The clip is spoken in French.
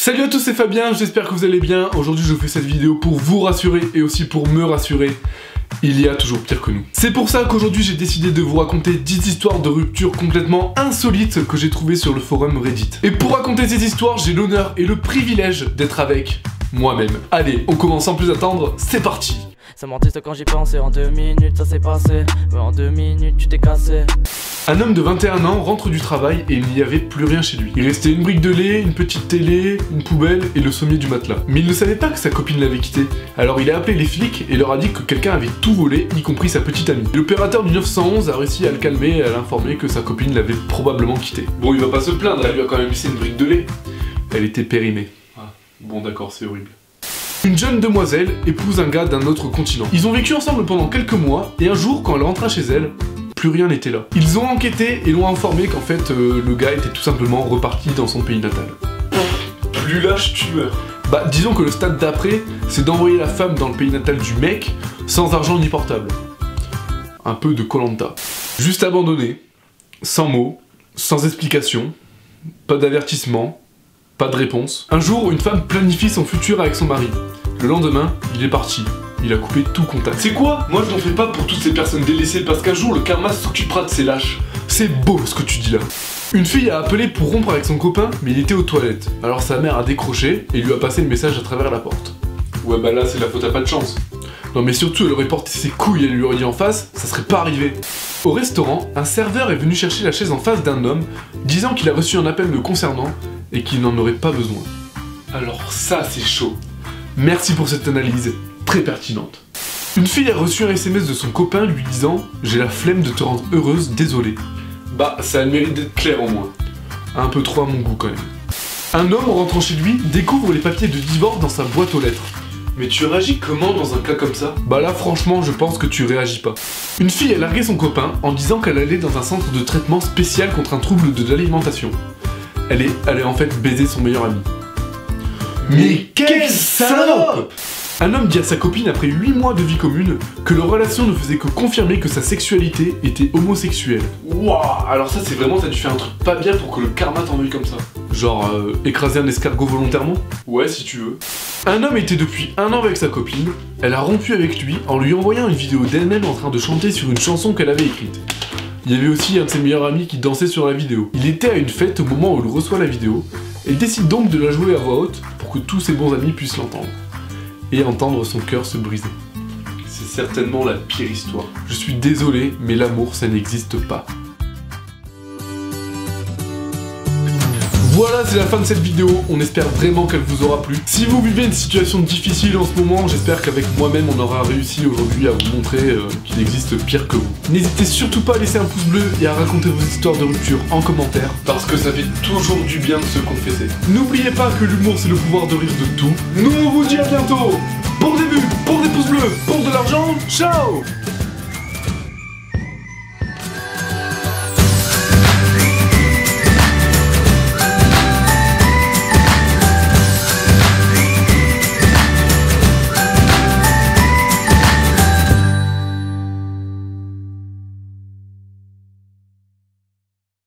Salut à tous, c'est Fabien, j'espère que vous allez bien. Aujourd'hui je vous fais cette vidéo pour vous rassurer et aussi pour me rassurer. Il y a toujours pire que nous. C'est pour ça qu'aujourd'hui j'ai décidé de vous raconter 10 histoires de rupture complètement insolites que j'ai trouvées sur le forum Reddit. Et pour raconter ces histoires, j'ai l'honneur et le privilège d'être avec moi-même. Allez, on commence sans plus attendre, c'est parti. Ça m'entriste quand j'y pense et en 2 minutes ça s'est passé. Mais en 2 minutes tu t'es cassé. Un homme de 21 ans rentre du travail et il n'y avait plus rien chez lui. Il restait une brique de lait, une petite télé, une poubelle et le sommier du matelas. Mais il ne savait pas que sa copine l'avait quitté. Alors il a appelé les flics et leur a dit que quelqu'un avait tout volé, y compris sa petite amie. L'opérateur du 911 a réussi à le calmer et à l'informer que sa copine l'avait probablement quitté. Bon, il va pas se plaindre, elle lui a quand même laissé une brique de lait. Elle était périmée. Ah, bon d'accord, c'est horrible. Une jeune demoiselle épouse un gars d'un autre continent. Ils ont vécu ensemble pendant quelques mois et un jour, quand elle rentra chez elle, plus rien n'était là. Ils ont enquêté et l'ont informé qu'en fait le gars était tout simplement reparti dans son pays natal. Plus lâche tu meurs. Bah disons que le stade d'après, c'est d'envoyer la femme dans le pays natal du mec sans argent ni portable. Un peu de Koh-Lanta. Juste abandonné, sans mots, sans explication, pas d'avertissement, pas de réponse. Un jour, une femme planifie son futur avec son mari. Le lendemain, il est parti. Il a coupé tout contact. C'est quoi? Moi je n'en fais pas pour toutes ces personnes délaissées parce qu'un jour le karma s'occupera de ces lâches. C'est beau ce que tu dis là. Une fille a appelé pour rompre avec son copain mais il était aux toilettes. Alors sa mère a décroché et lui a passé le message à travers la porte. Ouais bah là c'est la faute à pas de chance. Non mais surtout elle aurait porté ses couilles et elle lui aurait dit en face, ça serait pas arrivé. Au restaurant, un serveur est venu chercher la chaise en face d'un homme disant qu'il a reçu un appel le concernant et qu'il n'en aurait pas besoin. Alors ça c'est chaud. Merci pour cette analyse. Très pertinente. Une fille a reçu un SMS de son copain lui disant « J'ai la flemme de te rendre heureuse, désolé ». Bah, ça a le mérite d'être clair au moins. Un peu trop à mon goût quand même. Un homme rentrant chez lui découvre les papiers de divorce dans sa boîte aux lettres. Mais tu réagis comment dans un cas comme ça? Bah là franchement je pense que tu réagis pas. Une fille a largué son copain en disant qu'elle allait dans un centre de traitement spécial contre un trouble de l'alimentation. Elle est en fait baiser son meilleur ami. Mais quelle salope! Un homme dit à sa copine après 8 mois de vie commune que leur relation ne faisait que confirmer que sa sexualité était homosexuelle. Wouah, alors ça c'est vraiment t'as dû faire un truc pas bien pour que le karma t'ennuie comme ça. Genre écraser un escargot volontairement? Ouais si tu veux. Un homme était depuis 1 an avec sa copine, elle a rompu avec lui en lui envoyant une vidéo d'elle-même en train de chanter sur une chanson qu'elle avait écrite. Il y avait aussi un de ses meilleurs amis qui dansait sur la vidéo. Il était à une fête au moment où il reçoit la vidéo, et il décide donc de la jouer à voix haute pour que tous ses bons amis puissent l'entendre. Et entendre son cœur se briser. C'est certainement la pire histoire. Je suis désolé, mais l'amour, ça n'existe pas. Voilà, c'est la fin de cette vidéo, on espère vraiment qu'elle vous aura plu. Si vous vivez une situation difficile en ce moment, j'espère qu'avec moi-même on aura réussi aujourd'hui à vous montrer qu'il existe pire que vous. N'hésitez surtout pas à laisser un pouce bleu et à raconter vos histoires de rupture en commentaire, parce que ça fait toujours du bien de se confesser. N'oubliez pas que l'humour c'est le pouvoir de rire de tout. Nous on vous dit à bientôt. Pour des vues, pour des pouces bleus, pour de l'argent, ciao.